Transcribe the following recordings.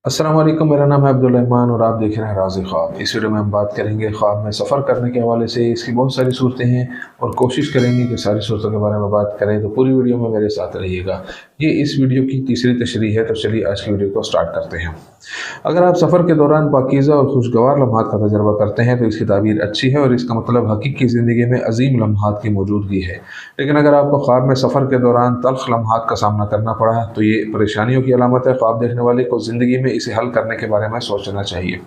अस्सलाम वालेकुम, मेरा नाम है अब्दुल रहमान और आप देख रहे हैं राज़ी ख्वाब। इस वीडियो में हम बात करेंगे ख्वाब में सफ़र करने के हवाले से। इसकी बहुत सारी सूरतें हैं और कोशिश करेंगे कि सारी सूरतों के बारे में बात करें, तो पूरी वीडियो में मेरे साथ रहिएगा। ये इस वीडियो की तीसरी तशरीह है, तो चलिए आज की वीडियो को स्टार्ट करते हैं। अगर आप सफ़र के दौरान पाकीज़ा और खुशगवार लम्हात का तजर्बा करते हैं तो इसकी ताबीर अच्छी है और इसका मतलब हकीकी ज़िंदगी में अजीम लम्हात की मौजूदगी है। लेकिन अगर आपको ख्वाब में सफ़र के दौरान तल्ख़ लम्हात का सामना करना पड़ा तो ये परेशानियों की अलामत है। ख्वाब देखने वाले को ज़िंदगी में इसे हल करने के बारे में सोचना चाहिए।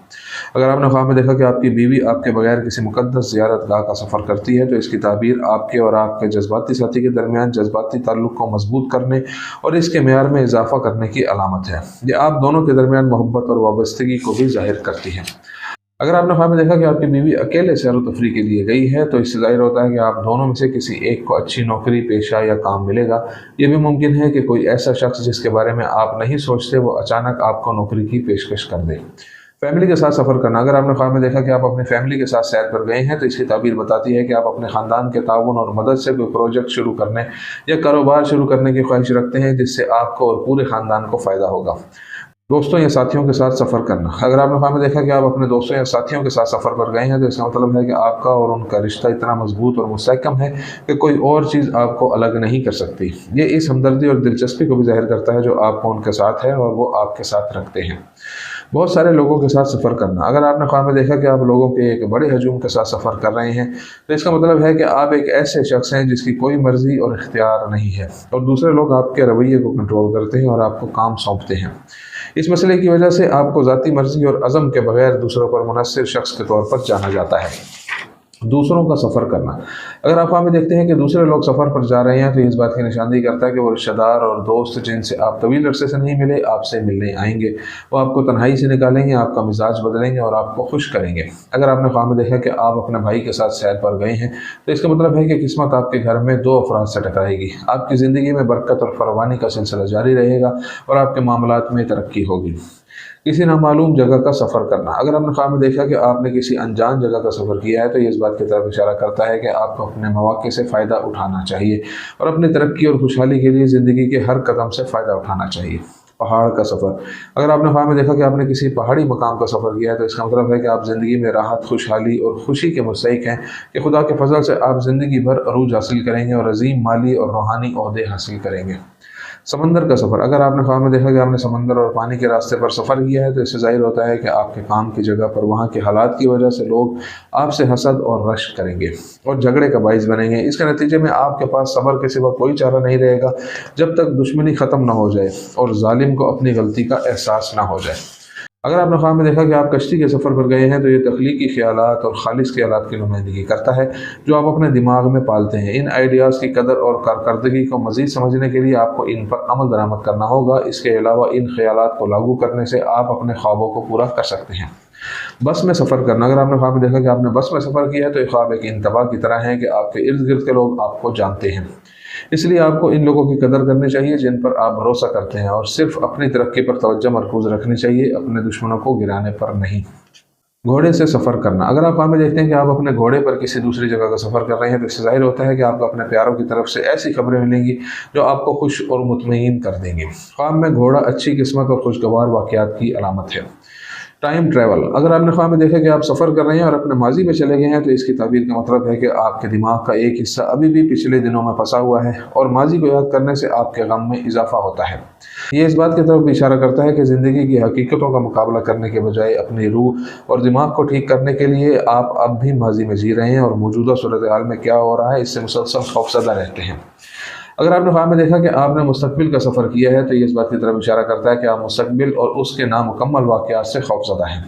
अगर आपने ख्वाब में देखा कि आपकी बीवी आपके बगैर किसी मुक़द्दस ज़ियारत गाह का सफ़र करती है तो इसकी ताबीर आपके और आपके जज्बाती साथी के दरमियान जज्बाती ताल्लुक़ को मजबूत करने और इसके मेयार में इजाफ़ा करने की अलामत है। ये आप दोनों के दरमियान मोहब्बत और वाबस्तगी को भी ज़ाहिर करती है। अगर आपने ख्वाब में देखा कि आपकी बीवी अकेले सैर व तफरी के लिए गई है तो इससे ज़ाहिर होता है कि आप दोनों में से किसी एक को अच्छी नौकरी, पेशा या काम मिलेगा। ये भी मुमकिन है कि कोई ऐसा शख्स जिसके बारे में आप नहीं सोचते वो अचानक आपको नौकरी की पेशकश कर दे। फैमिली के साथ सफ़र करना। अगर आपने ख्वाब में देखा कि आप अपनी फैमिली के साथ सैर पर गए हैं तो इसकी ताबीर बताती है कि आप अपने ख़ानदान के ताउन और मदद से कोई प्रोजेक्ट शुरू करने या कारोबार शुरू करने की ख्वाहिश रखते हैं जिससे आपको और पूरे ख़ानदान को फ़ायदा होगा। दोस्तों या साथियों के साथ सफ़र करना। अगर आपने ख्वाब में देखा कि आप अपने दोस्तों या साथियों के साथ सफ़र पर गए हैं तो इसका मतलब है कि आपका और उनका रिश्ता इतना मजबूत और मुस्तहकम है कि कोई और चीज़ आपको अलग नहीं कर सकती। ये इस हमदर्दी और दिलचस्पी को भी ज़ाहिर करता है जो आपको उनके साथ है और वो आपके साथ रखते हैं। बहुत सारे लोगों के साथ सफ़र करना। अगर आपने ख्वाब में देखा कि आप लोगों के एक बड़े हजूम के साथ सफ़र कर रहे हैं तो इसका मतलब है कि आप एक ऐसे शख्स हैं जिसकी कोई मर्ज़ी और इख्तियार नहीं है और दूसरे लोग आपके रवैये को कंट्रोल करते हैं और आपको काम सौंपते हैं। इस मसले की वजह से आपको ज़ाती मर्ज़ी और अज़म के बगैर दूसरों पर मुनस्सिर शख्स के तौर पर जाना जाता है। दूसरों का सफ़र करना। अगर आप हमें देखते हैं कि दूसरे लोग सफ़र पर जा रहे हैं तो इस बात की निशानदेही करता है कि वो रिश्तेदार और दोस्त जिनसे आप तवील अरसे से नहीं मिले आपसे मिलने आएंगे। वो आपको तन्हाई से निकालेंगे, आपका मिजाज बदलेंगे और आपको खुश करेंगे। अगर आपने ख्वाब में देखा कि आप अपने भाई के साथ सैर पर गए हैं तो इसका मतलब है कि किस्मत आपके घर में दो अफराद से टकराएगी। आपकी ज़िंदगी में बरकत और फरवानी का सिलसिला जारी रहेगा और आपके मामलात में तरक्की होगी। किसी नामालूम जगह का सफ़र करना। अगर आपने ख्वाब में देखा कि आपने किसी अनजान जगह का सफ़र किया है तो ये इस बात की तरफ इशारा करता है कि आपको अपने मौक़े से फ़ायदा उठाना चाहिए और अपनी तरक्की और खुशहाली के लिए ज़िंदगी के हर कदम से फ़ायदा उठाना चाहिए। पहाड़ का सफ़र। अगर आपने ख्वाब में देखा कि आपने किसी पहाड़ी मकाम का सफ़र किया है तो इसका मतलब है कि आप ज़िंदगी में राहत, खुशहाली और खुशी के मुस्तहिक़ हैं कि खुदा के फजल से आप ज़िंदगी भर अरूज हासिल करेंगे और अजीम माली और रूहानी ओहदे हासिल करेंगे। समंदर का सफ़र। अगर आपने ख्वाब में देखा कि आपने समंदर और पानी के रास्ते पर सफ़र किया है तो इससे ज़ाहिर होता है कि आपके काम की जगह पर वहाँ के हालात की वजह से लोग आपसे हसद और रश्क करेंगे और झगड़े का बाइस बनेंगे। इसके नतीजे में आपके पास सब्र के सिवा कोई चारा नहीं रहेगा जब तक दुश्मनी ख़त्म ना हो जाए और जालिम को अपनी गलती का एहसास ना हो जाए। अगर आपने ख्वाब में देखा कि आप कश्ती के सफ़र पर गए हैं तो ये तख्लीकी ख्यालात और खालिस ख्यालात की नुमाइंदगी करता है जो आप अपने दिमाग में पालते हैं। इन आइडियाज़ की कदर और कारकर्दगी को मज़ीद समझने के लिए आपको इन पर अमल दरामद करना होगा। इसके अलावा इन ख्यालात को लागू करने से आप अपने ख्वाबों को पूरा कर सकते हैं। बस में सफ़र करना। अगर आपने ख्वाब में देखा कि आपने बस में सफ़र किया है तो ये ख्वाब एक इंतबाह की तरह है कि आपके इर्द गिर्द के लोग आपको जानते हैं, इसलिए आपको इन लोगों की कदर करनी चाहिए जिन पर आप भरोसा करते हैं और सिर्फ अपनी तरक्की पर तवज्जो मरकूज़ रखनी चाहिए, अपने दुश्मनों को गिराने पर नहीं। घोड़े से सफ़र करना। अगर आप ख्वाब में देखते हैं कि आप अपने घोड़े पर किसी दूसरी जगह का सफ़र कर रहे हैं तो इससे ज़ाहिर होता है कि आपको अपने प्यारों की तरफ से ऐसी खबरें मिलेंगी जो आपको खुश और मुतमईन कर देंगी। ख्वाब में घोड़ा अच्छी किस्मत और खुशगवार वाक़यात की अलामत है। Time travel. अगर आपने ख्वाब में देखा कि आप सफ़र कर रहे हैं और अपने माजी में चले गए हैं तो इसकी ताबीर का मतलब है कि आपके दिमाग का एक हिस्सा अभी भी पिछले दिनों में फंसा हुआ है और माजी को याद करने से आपके गम में इजाफा होता है। ये इस बात की तरफ भी इशारा करता है कि ज़िंदगी की हकीकतों का मुकाबला करने के बजाय अपनी रूह और दिमाग को ठीक करने के लिए आप अब भी माजी में जी रहे हैं और मौजूदा सूरत हाल में क्या हो रहा है इससे मुसलसल खौफज़दा रहते हैं। अगर आपने ख्वाब में देखा कि आपने मुस्तकबिल का सफ़र किया है तो ये इस बात की तरफ इशारा करता है कि आप मुस्तकबिल और उसके नामुकम्मल वाक़यात से खौफज़दा हैं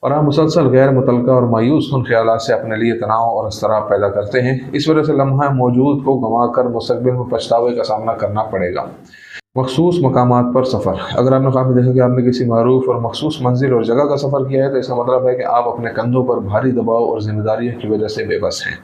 और आप मुसलसल गैर मुतल्लका और मायूस कुन ख़यालात से अपने लिए तनाव और अज़तराब पैदा करते हैं। इस वजह से लम्हा मौजूद को गंवा कर मुस्तकबिल में पछतावे का सामना करना पड़ेगा। मखसूस मकामात पर सफ़र। अगर आपने ख्वाब में देखा कि आपने किसी मारूफ और मखसूस मंजिल और जगह का सफ़र किया है तो इसका मतलब है कि आप अपने कंधों पर भारी दबाव और जिम्मेदारियों की वजह से बेबस हैं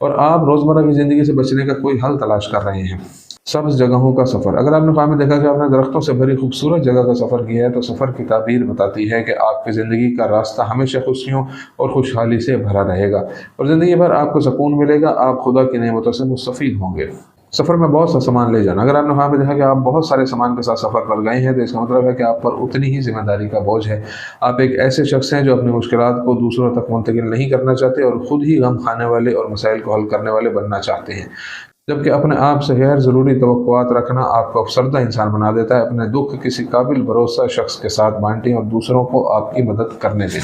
और आप रोज़मर्रा की ज़िंदगी से बचने का कोई हल तलाश कर रहे हैं। सब्ज़ जगहों का सफ़र। अगर आपने ख्वाब में देखा कि आपने दरख्तों से भरी खूबसूरत जगह का सफ़र किया है तो सफ़र की ताबीर बताती है कि आपकी ज़िंदगी का रास्ता हमेशा खुशियों और खुशहाली से भरा रहेगा और ज़िंदगी भर आपको सुकून मिलेगा। आप खुदा की नेमतों से मुस्तफ़ीद होंगे। सफ़र में बहुत सा सामान ले जाना। अगर आपने वहाँ पे देखा कि आप बहुत सारे सामान के साथ सफ़र पर गए हैं तो इसका मतलब है कि आप पर उतनी ही ज़िम्मेदारी का बोझ है। आप एक ऐसे शख्स हैं जो अपनी मुश्किलात को दूसरों तक मुंतकिल नहीं करना चाहते और ख़ुद ही गम खाने वाले और मसाइल को हल करने वाले बनना चाहते हैं। जबकि अपने आप से गैर ज़रूरी तवक्कुआत रखना आपको अफसरदा इंसान बना देता है। अपने दुख किसी काबिल भरोसा शख्स के साथ बांटें और दूसरों को आपकी मदद करने दें।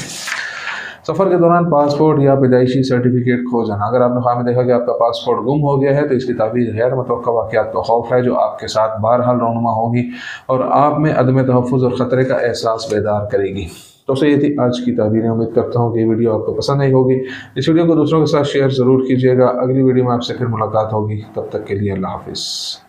सफ़र के दौरान पासपोर्ट या पैदाइशी सर्टिफिकेट खो जाना। अगर आपने ख्वाह में देखा कि आपका पासपोर्ट गुम हो गया है तो इसकी ताबीर गैर मुतवक्का वाक़यात का खौफ है जो आपके साथ बहरहाल रौनुमा होगी और आप में अदम तहफ़्फ़ुज़ और ख़तरे का एहसास बेदार करेगी। तो ये थी आज की ताबीरें। उम्मीद करता हूँ कि ये वीडियो आपको पसंद आई होगी। इस वीडियो को दूसरों के साथ शेयर ज़रूर कीजिएगा। अगली वीडियो में आपसे फिर मुलाकात होगी। तब तक के लिए अल्लाह हाफ़िज़।